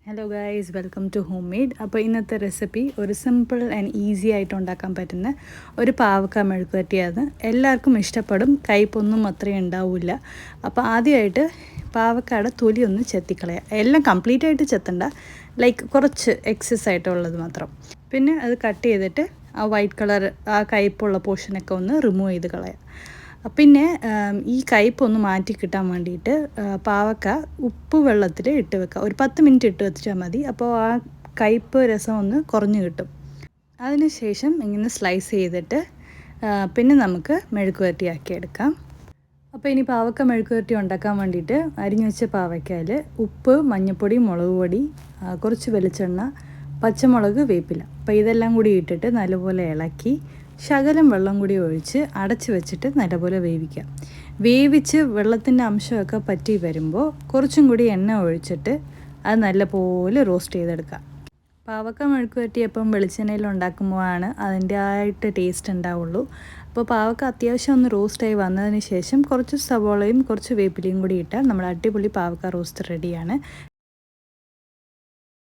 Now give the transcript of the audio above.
Hello guys, welcome to home made. അപ്പോൾ ഇന്നത്തെ recipe ഒരു സിമ്പിൾ ആൻഡ് ഈസി ആയിട്ട് ഉണ്ടാക്കാൻ പറ്റുന്ന ഒരു പാവക്ക മെഴുക്കുവരട്ടിയാണ്. എല്ലാവർക്കും ഇഷ്ടപ്പെടും, കയ്പൊന്നും അത്രയും ഉണ്ടാവില്ല. അപ്പോൾ ആദ്യമായിട്ട് പാവക്കയുടെ തൊലി ഒന്ന് ചെത്തിക്കളയാം. എല്ലാം കംപ്ലീറ്റ് ആയിട്ട് ചെത്തണ്ട, ലൈക്ക് കുറച്ച് എക്സസ് ആയിട്ടുള്ളത് മാത്രം. പിന്നെ അത് കട്ട് ചെയ്തിട്ട് ആ വൈറ്റ് കളർ ആ കയ്പുള്ള പോർഷനൊക്കെ ഒന്ന് റിമൂവ് ചെയ്ത് കളയാം. പിന്നെ ഈ കയ്പൊന്ന് മാറ്റി കിട്ടാൻ വേണ്ടിയിട്ട് പാവക്ക ഉപ്പ് വെള്ളത്തിൽ ഇട്ട് വെക്കുക. ഒരു 10 മിനിറ്റ് ഇട്ട് വെച്ചാൽ മതി. അപ്പോൾ ആ കയ്പ് രസം ഒന്ന് കുറഞ്ഞു കിട്ടും. അതിന് ശേഷം ഇങ്ങനെ സ്ലൈസ് ചെയ്തിട്ട് പിന്നെ നമുക്ക് മെഴുക്കുവരട്ടിയാക്കി എടുക്കാം. അപ്പോൾ ഇനി പാവക്ക മെഴുക്കുവരട്ടി ഉണ്ടാക്കാൻ വേണ്ടിയിട്ട് അരിഞ്ഞു വെച്ച പാവയ്ക്കയിൽ ഉപ്പ്, മഞ്ഞൾപ്പൊടി, മുളക് പൊടി, കുറച്ച് വെളിച്ചെണ്ണ, പച്ചമുളക്, വേപ്പില, അപ്പോൾ ഇതെല്ലാം കൂടി ഇട്ടിട്ട് നല്ലപോലെ ഇളക്കി ശകലം വെള്ളം കൂടി ഒഴിച്ച് അടച്ച് വെച്ചിട്ട് നല്ലപോലെ വേവിക്കാം. വേവിച്ച് വെള്ളത്തിൻ്റെ അംശമൊക്കെ പറ്റി വരുമ്പോൾ കുറച്ചും കൂടി എണ്ണ ഒഴിച്ചിട്ട് അത് നല്ലപോലെ റോസ്റ്റ് ചെയ്തെടുക്കാം. പാവക്ക മെഴുക്കുവരട്ടി എപ്പം വെളിച്ചെണ്ണയിൽ ഉണ്ടാക്കുമ്പോഴാണ് അതിൻ്റെതായിട്ട് ടേസ്റ്റ് ഉണ്ടാവുള്ളൂ. അപ്പോൾ പാവക്ക അത്യാവശ്യം ഒന്ന് റോസ്റ്റായി വന്നതിന് ശേഷം കുറച്ച് സവോളയും കുറച്ച് വേപ്പിലയും കൂടി ഇട്ടാൽ നമ്മുടെ അടിപൊളി പാവക്ക റോസ്റ്റ് റെഡിയാണ്.